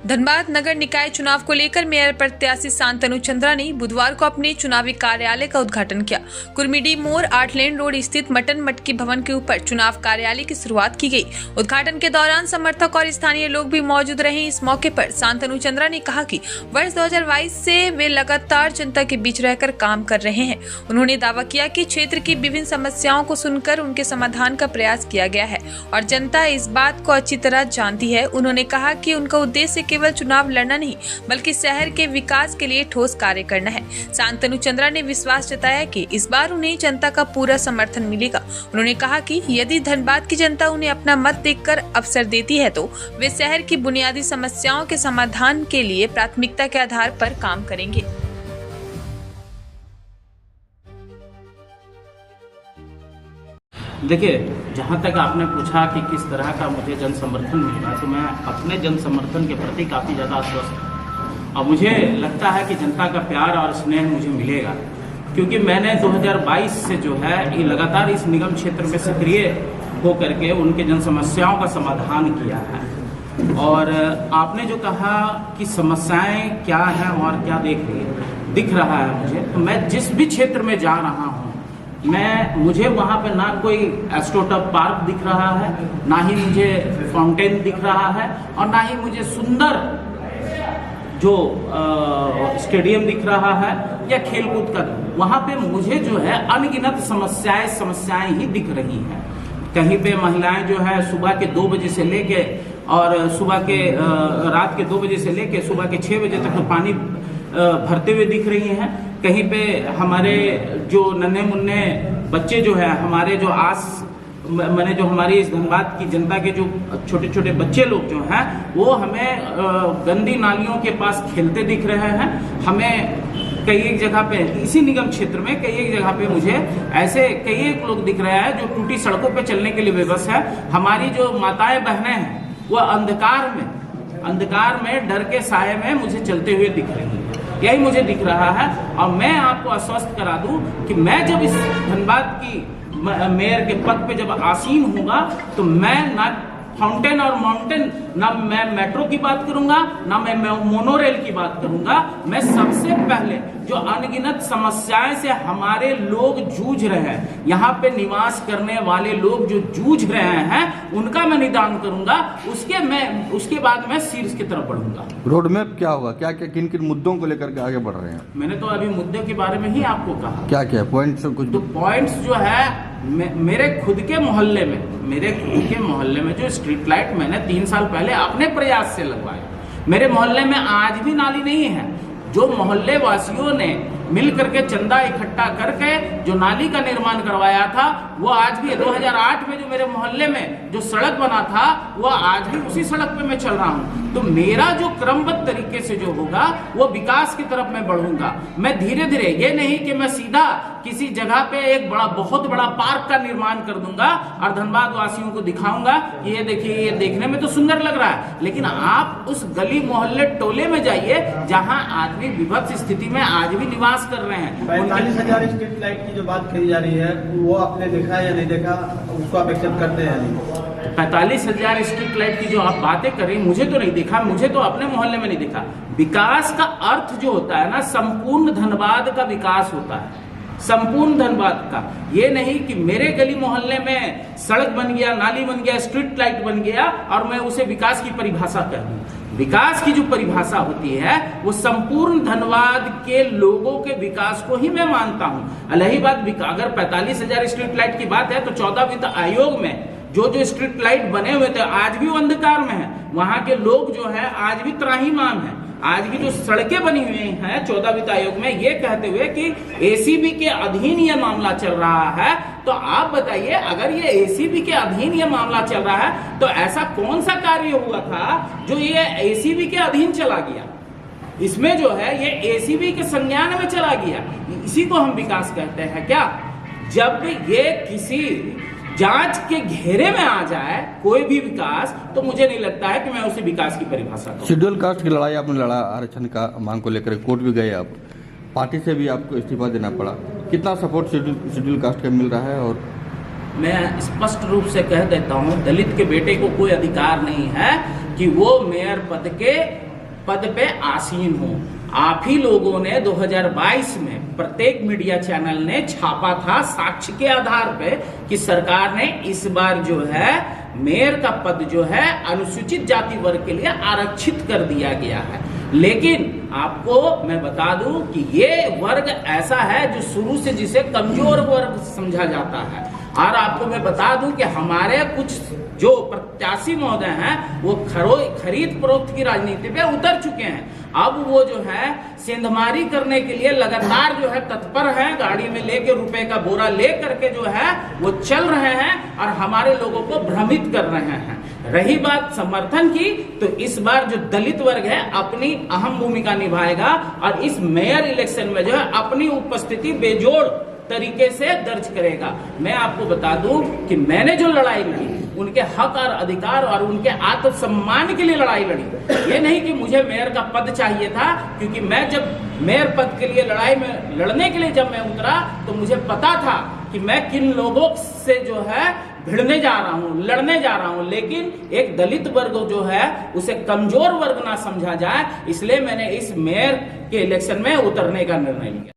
धनबाद नगर निकाय चुनाव को लेकर मेयर प्रत्याशी शांतनु चंद्रा ने बुधवार को अपने चुनावी कार्यालय का उद्घाटन किया। कुर्मीडी मोड़ 8 लेन रोड स्थित मटन मटकी भवन के ऊपर चुनाव कार्यालय की शुरुआत की गई। उद्घाटन के दौरान समर्थक और स्थानीय लोग भी मौजूद रहे। इस मौके पर शांतनु चंद्रा ने कहा कि वर्ष 2022 से वे लगातार जनता के बीच रहकर काम कर रहे हैं। उन्होंने दावा किया कि क्षेत्र की विभिन्न समस्याओं को सुनकर उनके समाधान का प्रयास किया गया है और जनता इस बात को अच्छी तरह जानती है। उन्होंने कहा कि उनका उद्देश्य केवल चुनाव लड़ना नहीं बल्कि शहर के विकास के लिए ठोस कार्य करना है। शांतनु चंद्रा ने विश्वास जताया कि इस बार उन्हें जनता का पूरा समर्थन मिलेगा। उन्होंने कहा कि यदि धनबाद की जनता उन्हें अपना मत देकर अवसर देती है तो वे शहर की बुनियादी समस्याओं के समाधान के लिए प्राथमिकता के आधार पर काम करेंगे। देखिए, जहाँ तक आपने पूछा कि किस तरह का मुझे जन समर्थन मिलेगा, तो मैं अपने जन समर्थन के प्रति काफ़ी ज़्यादा आश्वस्त हूँ और मुझे लगता है कि जनता का प्यार और स्नेह मुझे मिलेगा, क्योंकि मैंने 2022 से जो है ये लगातार इस निगम क्षेत्र में सक्रिय होकर के उनके जन समस्याओं का समाधान किया है। और आपने जो कहा कि समस्याएं क्या हैं और क्या दिख रहा है मुझे, तो मैं जिस भी क्षेत्र में जा रहा हूँ मुझे वहाँ पे ना कोई एस्ट्रोटर्फ पार्क दिख रहा है, ना ही मुझे फाउंटेन दिख रहा है और ना ही मुझे सुंदर जो स्टेडियम दिख रहा है या खेलकूद का। वहाँ पे मुझे जो है अनगिनत समस्याएं ही दिख रही हैं। कहीं पे महिलाएं जो है सुबह के 2 बजे से लेके और रात के 2 बजे से लेके सुबह के 6 बजे तक तो पानी भरते हुए दिख रही हैं। कहीं पे हमारे जो नन्हे मुन्ने बच्चे जो है, हमारे जो मैंने जो हमारी इस धनबाद की जनता के जो छोटे छोटे बच्चे लोग जो हैं वो हमें गंदी नालियों के पास खेलते दिख रहे हैं। हमें कई एक जगह पे इसी निगम क्षेत्र में कई एक जगह पे मुझे ऐसे कई एक लोग दिख रहे हैं जो टूटी सड़कों पे चलने के लिए विवश है। हमारी जो माताएं बहनें हैं वो अंधकार में डर के साये में मुझे चलते हुए दिख रही है। यही मुझे दिख रहा है और मैं आपको आश्वस्त करा दूं कि मैं जब इस धनबाद की मेयर के पद पे जब आसीन होगा तो मैं ना फाउंटेन और माउंटेन, ना मैं मेट्रो की बात करूंगा, ना मैं मोनोरेल की बात करूंगा। मैं सबसे पहले जो अनगिनत समस्याएं से हमारे लोग जूझ रहे हैं, यहाँ पे निवास करने वाले लोग जो जूझ रहे हैं उनका मैं निदान करूंगा। उसके बाद मैं शीर्ष की तरफ बढ़ूंगा। रोड मैप क्या होगा, क्या क्या किन किन मुद्दों को लेकर के आगे बढ़ रहे हैं? मैंने तो अभी मुद्दों के बारे में ही आपको कहा। क्या क्या पॉइंट्स कुछ? तो पॉइंट्स जो है मेरे खुद के मोहल्ले में जो स्ट्रीट लाइट मैंने 3 साल पहले अपने प्रयास से लगवाया, मेरे मोहल्ले में आज भी नाली नहीं है। जो मोहल्ले वासियों ने मिल करके चंदा इकट्ठा करके जो नाली का निर्माण करवाया था वो आज भी 2008 में जो मेरे मोहल्ले में जो सड़क बना था वो आज भी उसी सड़क पे मैं चल रहा हूँ। तो मेरा जो क्रमबद्ध तरीके से जो होगा वो विकास की तरफ मैं बढ़ूंगा। मैं धीरे धीरे, ये नहीं कि मैं सीधा किसी जगह पे एक बहुत बड़ा पार्क का निर्माण कर दूंगा और धनबाद वासियों को दिखाऊंगा कि ये देखिए, ये देखने में तो सुंदर लग रहा है, लेकिन आप उस गली मोहल्ले टोले में जाइए जहाँ आदमी विभत्स स्थिति में आज भी निवास कर रहे हैं। 45,000 स्ट्रीट लाइट की जो बात कही जा रही है वो आपने देखा या नहीं देखा, उसको आप एक्सेप्ट करते हैं? 45,000 स्ट्रीट लाइट की जो आप बातें कर रही हैं, मुझे तो नहीं दिखा, मुझे तो अपने मोहल्ले में नहीं दिखा। विकास का अर्थ जो होता है ना, संपूर्ण धनबाद का विकास होता है, संपूर्ण धनबाद का। ये नहीं कि मेरे गली मोहल्ले में सड़क बन गया, नाली बन गया, स्ट्रीट लाइट बन गया और मैं उसे विकास की परिभाषा कर दूं। विकास की जो परिभाषा होती है वो संपूर्ण धनबाद के लोगों के विकास को ही मैं मानता हूं। रही बात अगर 45,000 स्ट्रीट लाइट की बात है तो 14 वित्त आयोग में जो स्ट्रीट लाइट बने हुए थे आज भी वो अंधकार में है। वहां के लोग जो है आज भी त्राहीमाम है। आज की जो सड़कें बनी हुई हैं 14 वित्त आयोग में, ये कहते हुए कि एसीबी के अधीन ये मामला चल रहा है, तो आप बताइए अगर ये एसीबी के अधीन ये मामला चल रहा है तो ऐसा कौन सा कार्य हुआ था जो ये एसीबी के अधीन चला गया? इसमें जो है ये एसीबी के संज्ञान में चला गया। इसी को हम विकास कहते हैं क्या? जब ये किसी जांच के घेरे में आ जाए कोई भी विकास, तो मुझे नहीं लगता है कि मैं उसे विकास की परिभाषा करूं। शेड्यूल कास्ट की लड़ाई आपने लड़ा, आरक्षण का मांग को लेकर कोर्ट भी गए आप, पार्टी से भी आपको इस्तीफा देना पड़ा। कितना सपोर्ट शेड्यूल कास्ट का मिल रहा है और मैं स्पष्ट रूप से कह देता हूं, दलित के बेटे को कोई अधिकार नहीं है कि वो मेयर पद पे आसीन हो। आप ही लोगों ने 2022 में प्रत्येक मीडिया चैनल ने छापा था साक्ष्य के आधार पे कि सरकार ने इस बार जो है मेयर का पद जो है अनुसूचित जाति वर्ग के लिए आरक्षित कर दिया गया है। लेकिन आपको मैं बता दूं कि ये वर्ग ऐसा है जो शुरू से जिसे कमजोर वर्ग समझा जाता है। और आपको मैं बता दूं कि हमारे कुछ जो प्रत्याशी महोदय हैं वो खरीद फरोख्त की राजनीति पे उतर चुके हैं। अब वो जो है सेंधमारी करने के लिए लगातार जो है तत्पर हैं, गाड़ी में लेके रुपए का बोरा ले करके जो है वो चल रहे हैं और हमारे लोगों को भ्रमित कर रहे हैं। रही बात समर्थन की, तो इस बार जो दलित वर्ग है अपनी अहम भूमिका निभाएगा और इस मेयर इलेक्शन में जो है अपनी उपस्थिति बेजोड़ तरीके से दर्ज करेगा। मैं आपको बता दूं कि मैंने जो लड़ाई लड़ी उनके हक और अधिकार और उनके आत्मसम्मान के लिए लड़ाई लड़ी। ये नहीं कि मुझे मेयर का पद चाहिए था, क्योंकि मैं जब मेयर पद के लिए लड़ाई में लड़ने के लिए जब मैं उतरा तो मुझे पता था कि मैं किन लोगों से जो है भिड़ने जा रहा हूं, लड़ने जा रहा हूं। लेकिन एक दलित वर्ग जो है उसे कमजोर वर्ग ना समझा जाए, इसलिए मैंने इस मेयर के इलेक्शन में उतरने का निर्णय लिया।